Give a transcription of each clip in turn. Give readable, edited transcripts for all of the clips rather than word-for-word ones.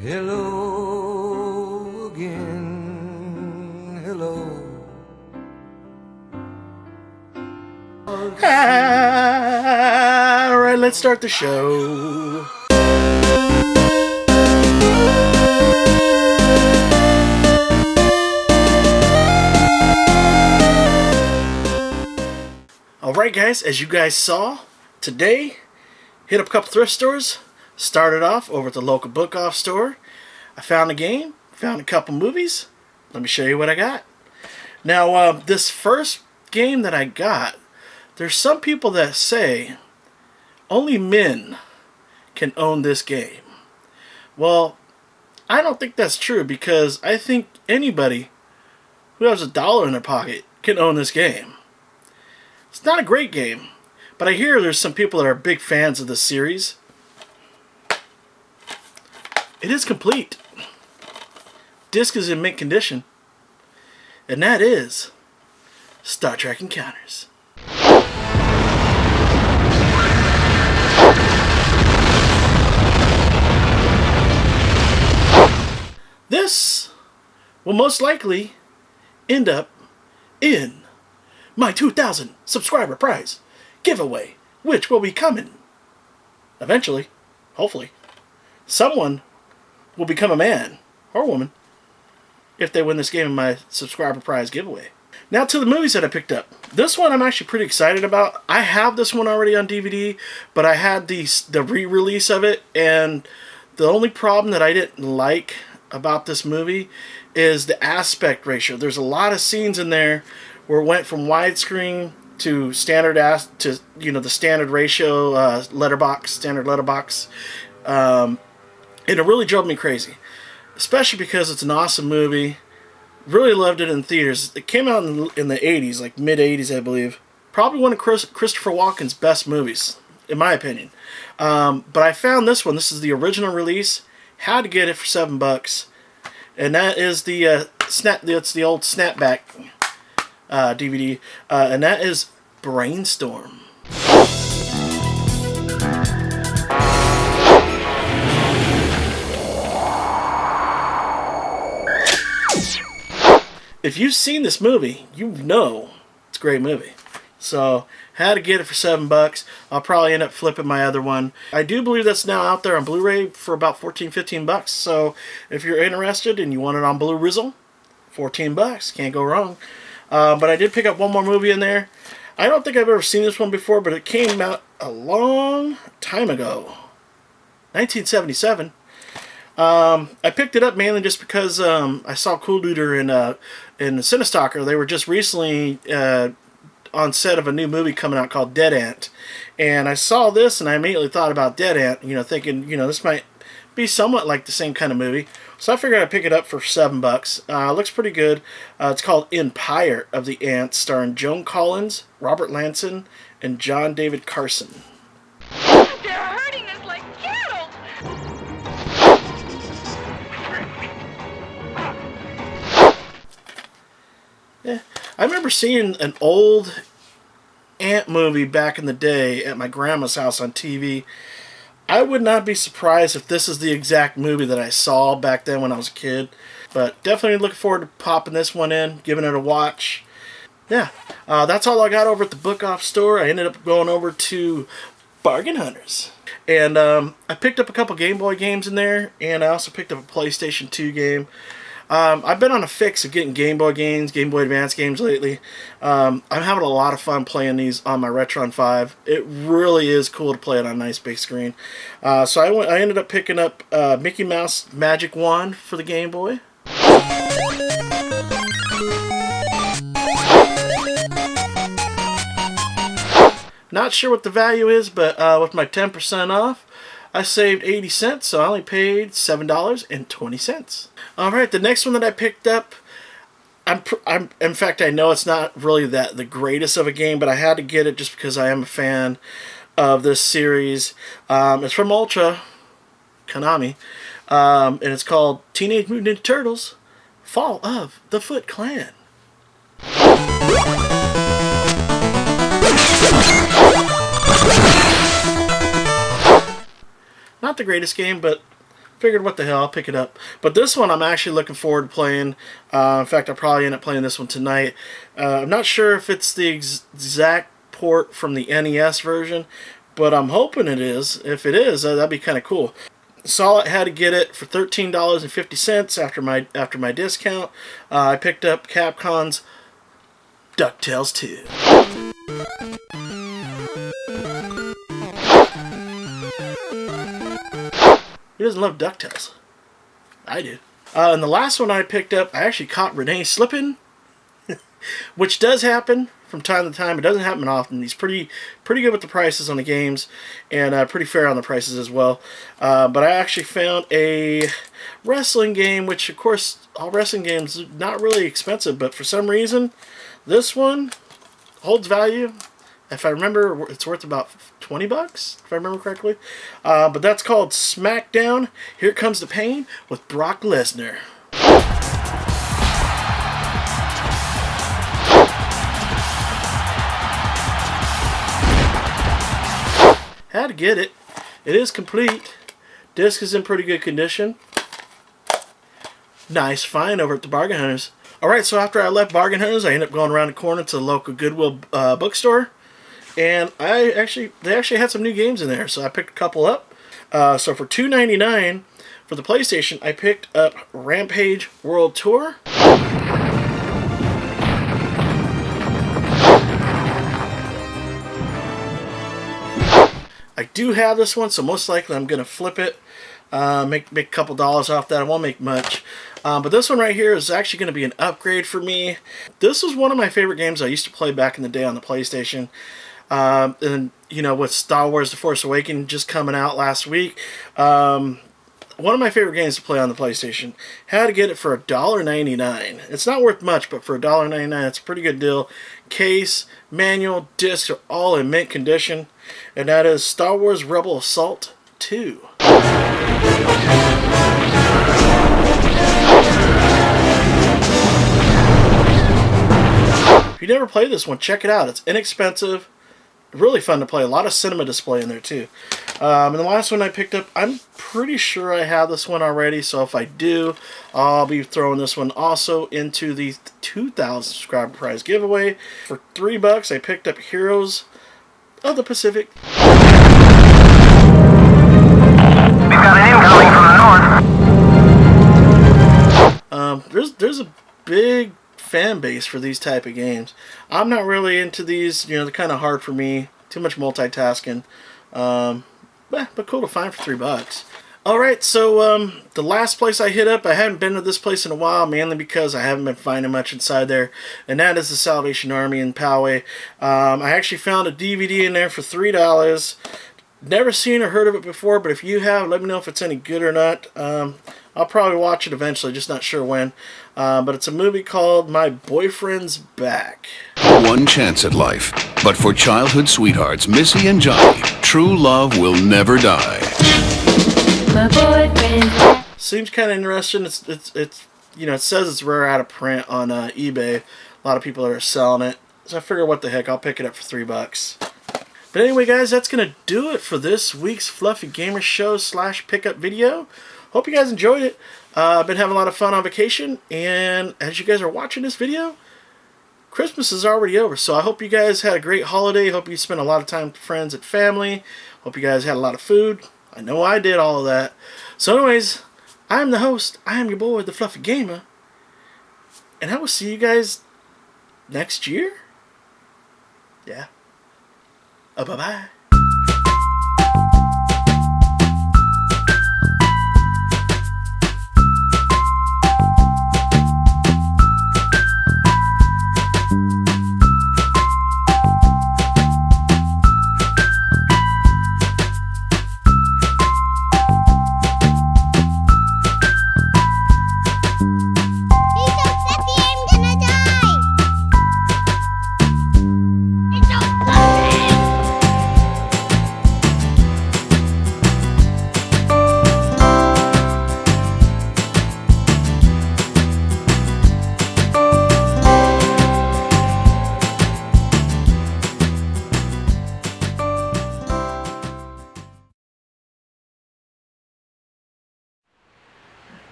Hello again, hello. Alright, let's start the show. Alright guys, as you guys saw, today, hit up a couple thrift stores. Started off over at the local book off store. I found a game, found a couple movies. Let me show you what I got. Now, this first game that I got, there's some people that say only men can own this game. Well, I don't think that's true, because I think anybody who has $1 in their pocket can own this game. It's not a great game, but I hear there's some people that are big fans of this series. It is complete. Disc is in mint condition. And that is Star Trek Encounters. This will most likely end up in my 2,000 subscriber prize giveaway, which will be coming eventually, hopefully. Someone will become a man or woman if they win this game in my subscriber prize giveaway. Now to the movies that I picked up. This one I'm actually pretty excited about. I have this one already on DVD, but I had the re-release of it, and the only problem that I didn't like about this movie is the aspect ratio. There's a lot of scenes in there where it went from widescreen to standard the standard ratio standard letterbox. And it really drove me crazy, especially because it's an awesome movie. Really loved it in theaters. It came out in the 80s, like mid-80s, I believe. Probably one of Christopher Walken's best movies, in my opinion. But I found this one. This is the original release. Had to get it for $7, and that is the It's the old Snapback DVD, and that is Brainstorm. If you've seen this movie, you know it's a great movie. So, had to get it for $7. I'll probably end up flipping my other one. I do believe that's now out there on Blu-ray for about $14-15. So, if you're interested and you want it on Blu-rizzle, $14. Can't go wrong. But I did pick up one more movie in there. I don't think I've ever seen this one before, but it came out a long time ago. 1977. I picked it up mainly just because I saw Cool Duder in Cinestalker. They were just recently on set of a new movie coming out called Dead Ant, and I saw this and I immediately thought about Dead Ant, thinking this might be somewhat like the same kind of movie. So I figured I'd pick it up for $7. Looks pretty good. It's called Empire of the Ants, starring Joan Collins, Robert Lanson, and John David Carson. They're hurting us like cattle. Yeah, I remember seeing an old ant movie back in the day at my grandma's house on TV. I would not be surprised if this is the exact movie that I saw back then when I was a kid. But definitely looking forward to popping this one in, giving it a watch. Yeah, that's all I got over at the book off store. I ended up going over to Bargain Hunters. And I picked up a couple Game Boy games in there, and I also picked up a PlayStation 2 game. I've been on a fix of getting Game Boy games, Game Boy Advance games lately. I'm having a lot of fun playing these on my Retron 5. It really is cool to play it on a nice big screen. So I ended up picking up Mickey Mouse Magic Wand for the Game Boy. Not sure what the value is, but with my 10% off, I saved 80 cents, so I only paid $7.20. Alright, the next one that I picked up, in fact, I know it's not really the greatest of a game, but I had to get it just because I am a fan of this series. It's from Ultra, Konami, and it's called Teenage Mutant Ninja Turtles, Fall of the Foot Clan. Not the greatest game, but figured, what the hell, I'll pick it up. But this one I'm actually looking forward to playing. In fact, I'll probably end up playing this one tonight. I'm not sure if it's the exact port from the NES version, but I'm hoping it is. If it is, that'd be kind of cool. Saw it, had to get it for $13.50 after my discount. I picked up Capcom's DuckTales 2. Who doesn't love DuckTales? I do. And the last one I picked up, I actually caught Renee slipping, which does happen from time to time. It doesn't happen often. He's pretty good with the prices on the games, and pretty fair on the prices as well. But I actually found a wrestling game, which of course all wrestling games are not really expensive, but for some reason this one holds value. If I remember, it's worth about $20, if I remember correctly. But that's called SmackDown. Here Comes the Pain with Brock Lesnar. Had to get it. It is complete. Disc is in pretty good condition. Nice find over at the Bargain Hunters. Alright, so after I left Bargain Hunters, I ended up going around the corner to the local Goodwill bookstore. And they actually had some new games in there, so I picked a couple up. So for $2.99 for the PlayStation, I picked up Rampage World Tour. I do have this one, so most likely I'm going to flip it, make a couple dollars off that. I won't make much. But this one right here is actually going to be an upgrade for me. This was one of my favorite games I used to play back in the day on the PlayStation. And, you know, with Star Wars The Force Awakens just coming out last week, one of my favorite games to play on the PlayStation. Had to get it for $1.99. It's not worth much, but for $1.99, it's a pretty good deal. Case, manual, disc are all in mint condition. And that is Star Wars Rebel Assault 2. If you never played this one, check it out. It's inexpensive. Really fun to play. A lot of cinema display in there too. And the last one I picked up, I'm pretty sure I have this one already, so if I do, I'll be throwing this one also into the 2,000 subscriber prize giveaway. For $3, I picked up Heroes of the Pacific. We've got an incoming from the north. There's a big fan base for these type of games. I'm not really into these, you know, they're kind of hard for me, too much multitasking, but cool to find for $3. Alright, so the last place I hit up, I haven't been to this place in a while, mainly because I haven't been finding much inside there, and that is the Salvation Army in Poway. I actually found a DVD in there for $3. Never seen or heard of it before, but if you have, let me know if it's any good or not. I'll probably watch it eventually, just not sure when. But it's a movie called My Boyfriend's Back. One chance at life, but for childhood sweethearts Missy and Johnny, true love will never die. My boyfriend. Seems kind of interesting. It's you know, it says it's rare out of print on eBay. A lot of people are selling it, so I figure what the heck, I'll pick it up for $3. But anyway, guys, that's gonna do it for this week's Fluffy Gamer Show / pickup video. Hope you guys enjoyed it. I've been having a lot of fun on vacation, and as you guys are watching this video, Christmas is already over, so I hope you guys had a great holiday. Hope you spent a lot of time with friends and family. Hope you guys had a lot of food. I know I did all of that. So anyways, I'm the host. I am your boy, the Fluffy Gamer, and I will see you guys next year. Yeah. Bye-bye.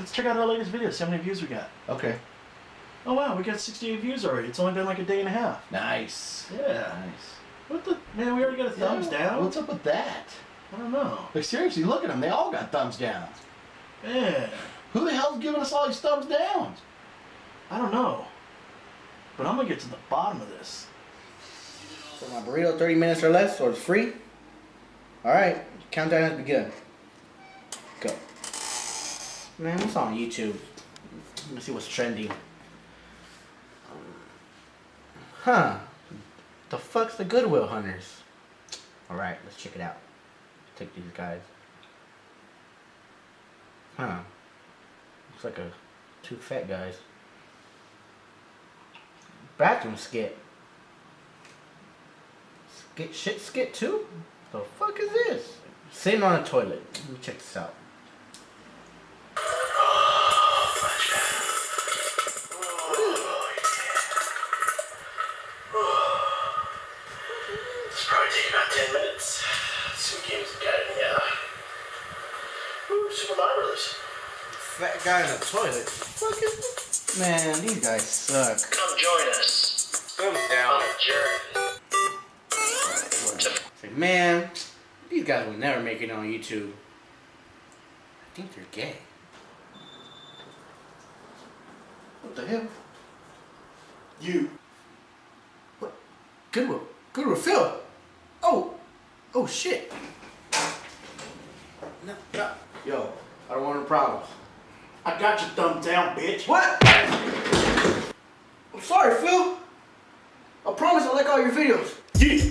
let's check out our latest video. See how many views we got. Okay. Oh wow, we got 68 views already. It's only been like a day and a half. Nice. Yeah. Nice. What the man? We already got a thumbs down. What's up with that? I don't know. Like seriously, look at them. They all got thumbs downs. Man, Who the hell's giving us all these thumbs downs? I don't know. But I'm gonna get to the bottom of this. So my burrito 30 minutes or less, or it's free. Alright, countdown has begun. Go. Man, what's on YouTube? Let me see what's trending. Huh. The fuck's the Goodwill Hunters? Alright, let's check it out. Take these guys. Huh. Looks like two fat guys. Bathroom skit. Skit 2? The fuck is this? Sitting on a toilet. Let me check this out. It's probably take about 10 minutes. Some games have got it, Ooh, Super Mario Brothers. Fat guy in a toilet. Fuck is this? Man, these guys suck. Come join us. Thumbs down. On a journey. It's like, man, these guys will never make it on YouTube. I think they're gay. What the hell? You. What? Goodwill Phil. Oh shit. No. Yo, I don't want any problems. I got your thumb down, bitch. What? I'm sorry, Phil. I promise I like all your videos. Yeah.